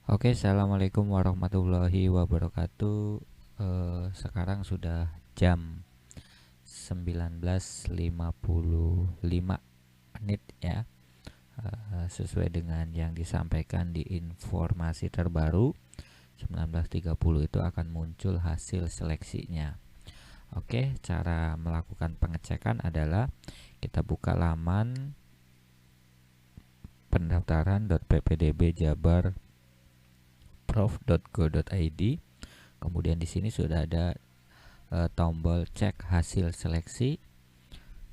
Oke, assalamualaikum warahmatullahi wabarakatuh. Sekarang sudah jam 19.55 ya. Sesuai dengan yang disampaikan di informasi terbaru 19.30 itu akan muncul hasil seleksinya. Oke, cara melakukan pengecekan adalah kita buka laman pendaftaran.ppdb-jabar.prof.go.id. Kemudian di sini sudah ada tombol cek hasil seleksi.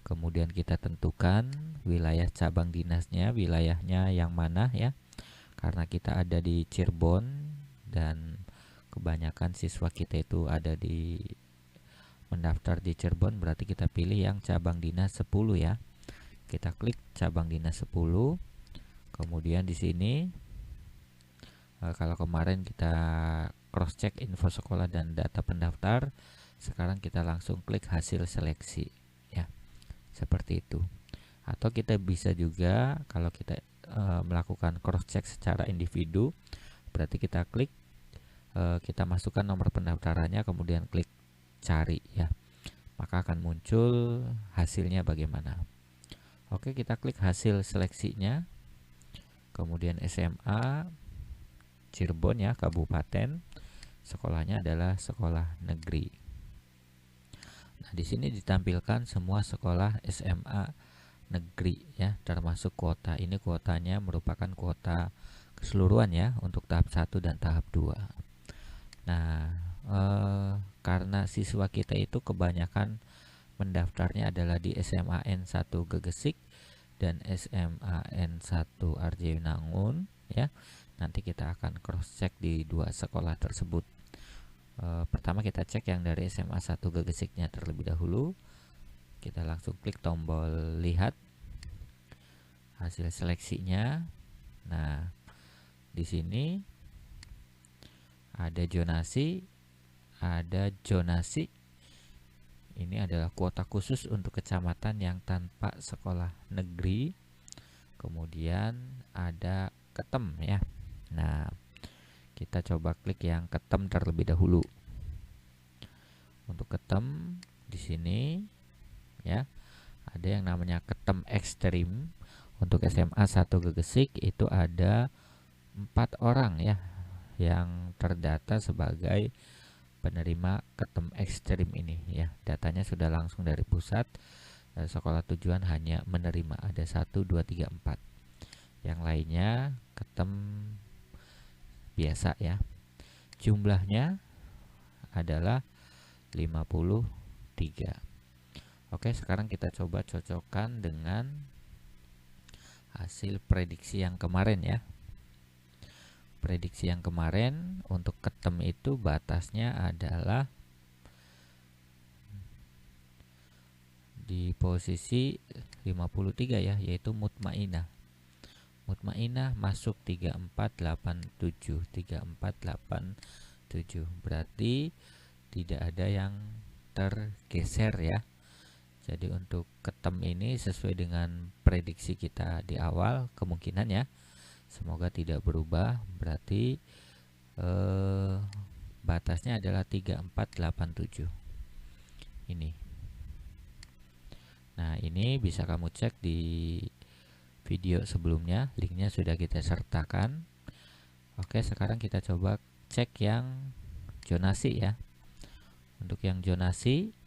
Kemudian kita tentukan wilayah cabang dinasnya, wilayahnya yang mana ya. Karena kita ada di Cirebon dan kebanyakan siswa kita itu ada di mendaftar di Cirebon, berarti kita pilih yang cabang dinas 10 ya. Kita klik cabang dinas 10. Kemudian di sini kalau kemarin kita cross check info sekolah dan data pendaftar, sekarang kita langsung klik hasil seleksi ya, seperti itu. Atau kita bisa juga kalau kita melakukan cross check secara individu, berarti kita klik kita masukkan nomor pendaftarannya, kemudian klik cari ya, maka akan muncul hasilnya bagaimana. Oke, kita klik hasil seleksinya, kemudian SMA Cirebon ya, kabupaten, sekolahnya adalah sekolah negeri. Nah, di sini ditampilkan semua sekolah SMA negeri ya, termasuk kuota. Ini kuotanya merupakan kuota keseluruhan ya, untuk tahap 1 dan tahap 2. Nah, karena siswa kita itu kebanyakan mendaftarnya adalah di SMA N1 Gegesik dan SMA N1 Arjayunangun ya. Nanti kita akan cross check di dua sekolah tersebut. Pertama kita cek yang dari SMA 1 Gegesiknya terlebih dahulu. Kita langsung klik tombol lihat hasil seleksinya. Nah, di sini ada zonasi. Ini adalah kuota khusus untuk kecamatan yang tanpa sekolah negeri. Kemudian ada ketem ya. Nah, kita coba klik yang ketem terlebih dahulu. Untuk ketem di sini ya, ada yang namanya ketem ekstrim. Untuk SMA 1 Gegesik itu ada 4 orang ya yang terdata sebagai penerima ketem ekstrim ini ya. Datanya sudah langsung dari pusat. Sekolah tujuan hanya menerima ada 1, 2, 3, 4. Yang lainnya ketem biasa ya. Jumlahnya adalah 53. Oke, sekarang kita coba cocokkan dengan hasil prediksi yang kemarin ya. Prediksi yang kemarin untuk ketem itu batasnya adalah di posisi 53 ya, yaitu mutmainah. Mutmainah masuk 3487. Berarti tidak ada yang tergeser ya. Jadi untuk ketem ini sesuai dengan prediksi kita di awal, kemungkinan ya, semoga tidak berubah. Berarti batasnya adalah 3487 ini. Nah, ini bisa kamu cek di video sebelumnya, linknya sudah kita sertakan. Oke, sekarang kita coba cek yang zonasi ya. Untuk yang zonasi,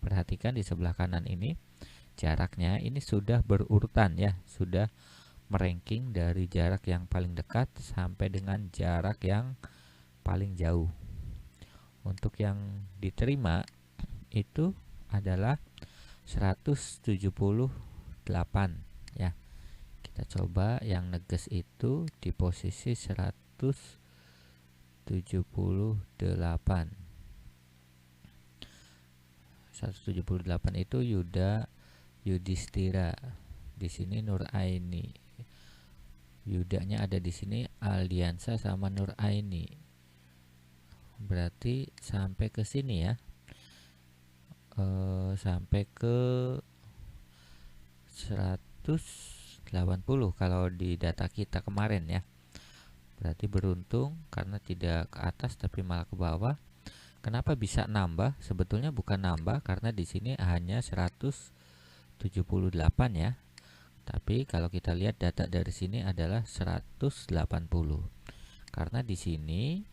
perhatikan di sebelah kanan ini jaraknya ini sudah berurutan ya, sudah meranking dari jarak yang paling dekat sampai dengan jarak yang paling jauh. Untuk yang diterima itu adalah 178 ya. Kita coba yang neges itu di posisi 178. 178 itu Yudhistira. Di sini Nur Aini. Yudanya ada di sini, Aldiansa sama Nur Aini. Berarti sampai ke sini ya. Sampai ke 180 kalau di data kita kemarin ya. Berarti beruntung karena tidak ke atas tapi malah ke bawah. Kenapa bisa nambah? Sebetulnya bukan nambah karena di sini hanya 178 ya. Tapi kalau kita lihat data dari sini adalah 180. Karena di sini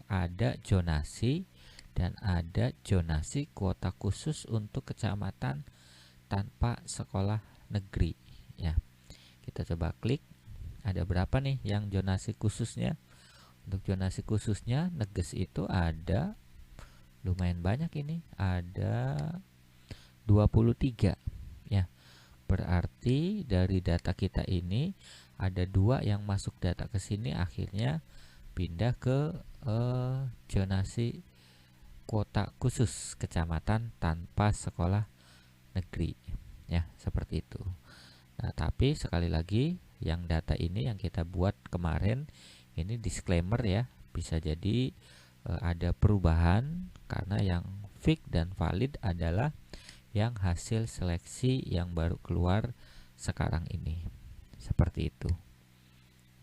ada zonasi dan ada zonasi kuota khusus untuk kecamatan tanpa sekolah negeri ya. Kita coba klik, ada berapa nih yang zonasi khususnya. Untuk zonasi khususnya Neges itu ada lumayan banyak, ini ada 23 ya. Berarti dari data kita ini ada 2 yang masuk data ke sini akhirnya pindah ke zonasi kuota khusus kecamatan tanpa sekolah negeri ya, seperti itu. Nah, tapi sekali lagi yang data ini yang kita buat kemarin ini disclaimer ya, bisa jadi ada perubahan karena yang fix dan valid adalah yang hasil seleksi yang baru keluar sekarang ini, seperti itu.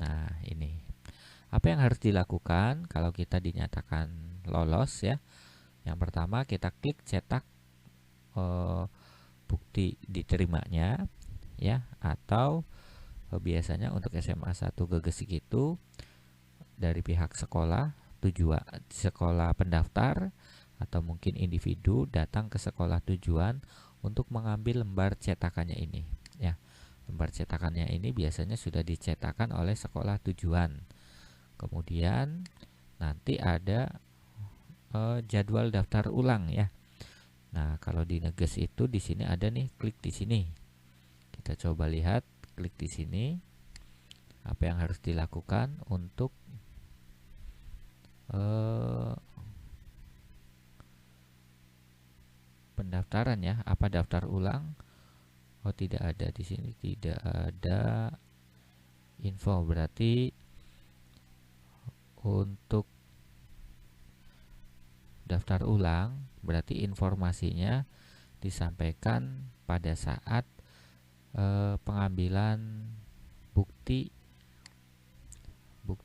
Nah, ini apa yang harus dilakukan kalau kita dinyatakan lolos ya. Yang pertama kita klik cetak bukti diterimanya ya, atau biasanya untuk SMA 1 Gegesik itu dari pihak sekolah, tujuan sekolah pendaftar atau mungkin individu datang ke sekolah tujuan untuk mengambil lembar cetakannya ini ya. Lembar cetakannya ini biasanya sudah dicetakkan oleh sekolah tujuan. Kemudian nanti ada jadwal daftar ulang ya. Nah, kalau di Neges itu di sini ada nih, klik di sini. Kita coba lihat, klik di sini. Apa yang harus dilakukan untuk pendaftaran ya? Apa daftar ulang? Oh, tidak ada di sini, tidak ada info. Berarti untuk daftar ulang berarti informasinya disampaikan pada saat pengambilan bukti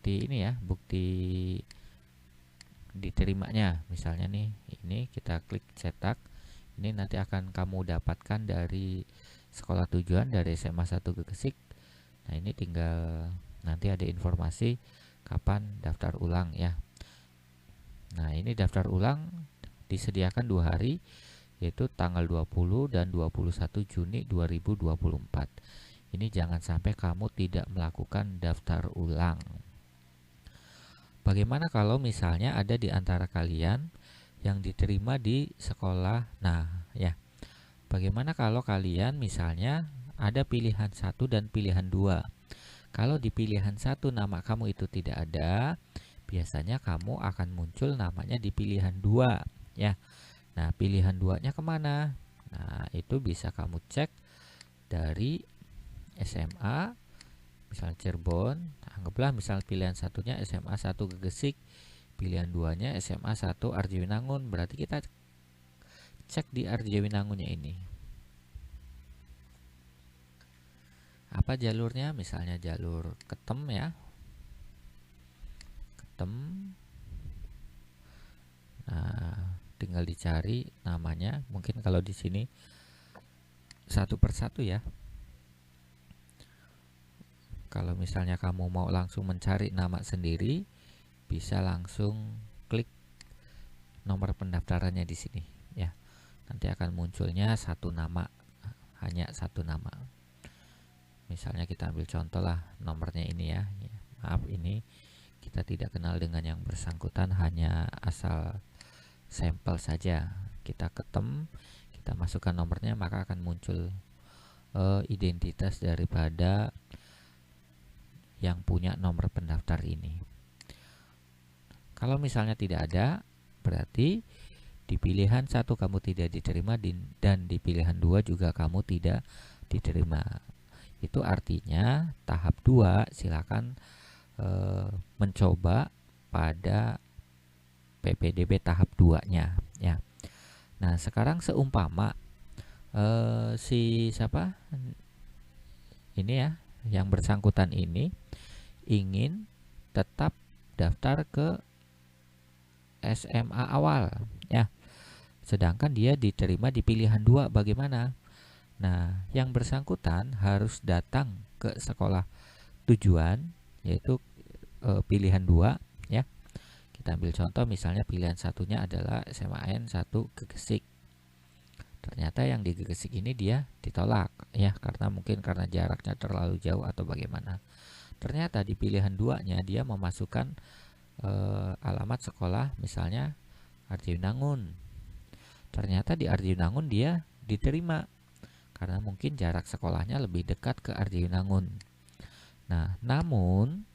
ini ya, bukti diterimanya. Misalnya nih, ini kita klik cetak, ini nanti akan kamu dapatkan dari sekolah tujuan, dari SMA 1 Gegesik. Nah, ini tinggal nanti ada informasi kapan daftar ulang ya. Nah, ini daftar ulang disediakan 2 hari, yaitu tanggal 20 dan 21 Juni 2024. Ini jangan sampai kamu tidak melakukan daftar ulang. Bagaimana kalau misalnya ada di antara kalian yang diterima di sekolah? Nah, ya. Bagaimana kalau kalian misalnya ada pilihan 1 dan pilihan 2? Kalau di pilihan 1 nama kamu itu tidak ada, biasanya kamu akan muncul namanya di pilihan 2 ya. Nah, pilihan 2-nya kemana? Nah, itu bisa kamu cek dari SMA, misalnya Cirebon, anggaplah misal pilihan 1-nya SMA 1 Gegesik, pilihan 2-nya SMA 1 Arjawinangun. Berarti kita cek di Arjawinangunnya ini. Apa jalurnya? Misalnya jalur Ketem ya. Ketem. Nah, tinggal dicari namanya. Mungkin kalau di sini satu persatu ya. Kalau misalnya kamu mau langsung mencari nama sendiri, bisa langsung klik nomor pendaftarannya di sini ya. Nanti akan munculnya satu nama, hanya satu nama. Misalnya kita ambil contoh lah nomornya ini ya. Maaf, ini kita tidak kenal dengan yang bersangkutan, hanya asal sampel saja. Kita ketem, kita masukkan nomornya, maka akan muncul identitas daripada yang punya nomor pendaftar ini. Kalau misalnya tidak ada, berarti di pilihan 1 kamu tidak diterima dan di pilihan 2 juga kamu tidak diterima. Itu artinya tahap 2 silakan mencoba pada PPDB tahap 2-nya ya. Nah, sekarang seumpama si siapa? Ini ya, yang bersangkutan ini ingin tetap daftar ke SMA awal ya. Sedangkan dia diterima di pilihan 2, bagaimana? Nah, yang bersangkutan harus datang ke sekolah tujuan, yaitu pilihan 2 ya. Kita ambil contoh, misalnya pilihan satunya adalah SMAN 1 Gegesik. Ternyata yang di Gegesik ini dia ditolak ya, karena mungkin karena jaraknya terlalu jauh atau bagaimana. Ternyata di pilihan 2-nya dia memasukkan alamat sekolah misalnya Arjayunangun. Ternyata di Arjayunangun dia diterima karena mungkin jarak sekolahnya lebih dekat ke Arjayunangun. Nah, namun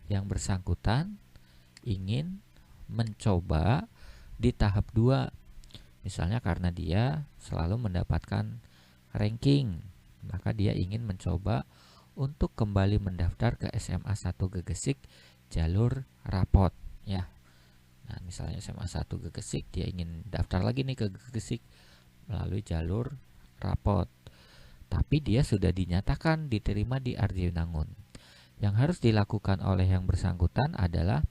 yang bersangkutan ingin mencoba di tahap 2. Misalnya karena dia selalu mendapatkan ranking, maka dia ingin mencoba untuk kembali mendaftar ke SMA 1 Gegesik jalur rapot ya. Nah, misalnya SMA 1 Gegesik, dia ingin daftar lagi nih ke Gegesik melalui jalur rapot. Tapi dia sudah dinyatakan diterima di Arjayunangun. Yang harus dilakukan oleh yang bersangkutan adalah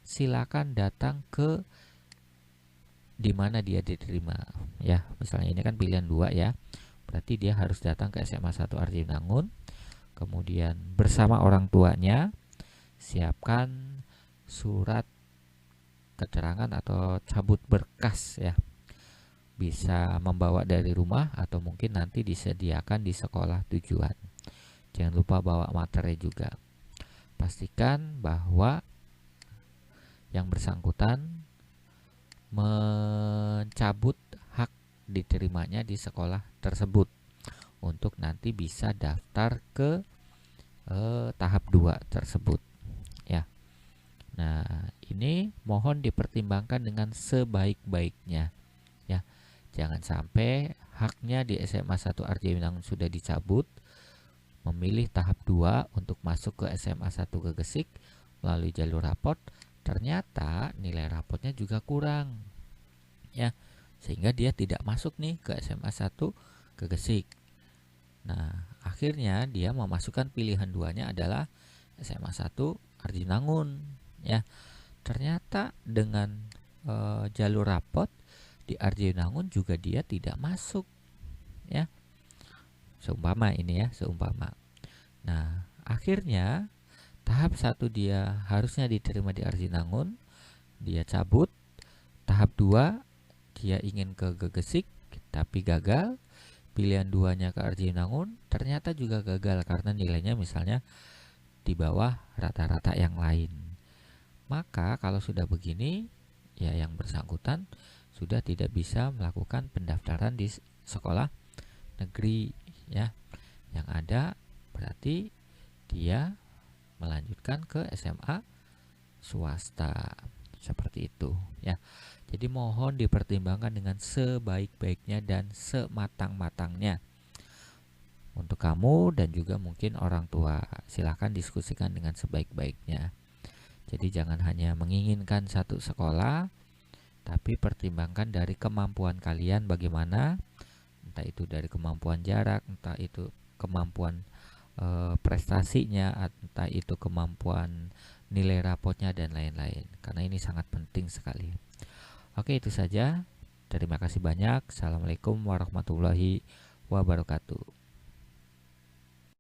silakan datang ke di mana dia diterima ya. Misalnya ini kan pilihan 2 ya. Berarti dia harus datang ke SMA 1 Arjayunangun. Kemudian bersama orang tuanya siapkan surat keterangan atau cabut berkas ya. Bisa membawa dari rumah atau mungkin nanti disediakan di sekolah tujuan. Jangan lupa bawa materai juga. Pastikan bahwa yang bersangkutan mencabut hak diterimanya di sekolah tersebut untuk nanti bisa daftar ke tahap 2 tersebut ya. Nah, ini mohon dipertimbangkan dengan sebaik-baiknya ya. Jangan sampai haknya di SMA 1 Arjayunangun sudah dicabut, memilih tahap 2 untuk masuk ke SMA 1 Gegesik melalui jalur rapot, ternyata nilai rapotnya juga kurang ya, sehingga dia tidak masuk nih ke SMA 1 Gegesik. Nah, akhirnya dia memasukkan pilihan 2-nya adalah SMA 1 Arjayunangun ya. Ternyata dengan jalur rapot di Arjayunangun juga dia tidak masuk ya. Seumpama ini ya, seumpama. Nah, akhirnya tahap 1 dia harusnya diterima di Arjayunangun, dia cabut. Tahap 2 dia ingin ke Gegesik tapi gagal. Pilihan 2-nya ke Arjayunangun ternyata juga gagal karena nilainya misalnya di bawah rata-rata yang lain. Maka kalau sudah begini ya, yang bersangkutan sudah tidak bisa melakukan pendaftaran di sekolah negeri ya. Yang ada berarti dia melanjutkan ke SMA swasta seperti itu ya. Jadi mohon dipertimbangkan dengan sebaik-baiknya dan sematang-matangnya untuk kamu dan juga mungkin orang tua. Silahkan diskusikan dengan sebaik-baiknya. Jadi jangan hanya menginginkan satu sekolah, tapi pertimbangkan dari kemampuan kalian bagaimana, entah itu dari kemampuan jarak, entah itu kemampuan prestasinya, entah itu kemampuan nilai rapotnya dan lain-lain. Karena ini sangat penting sekali. Oke, itu saja. Terima kasih banyak. Assalamualaikum warahmatullahi wabarakatuh.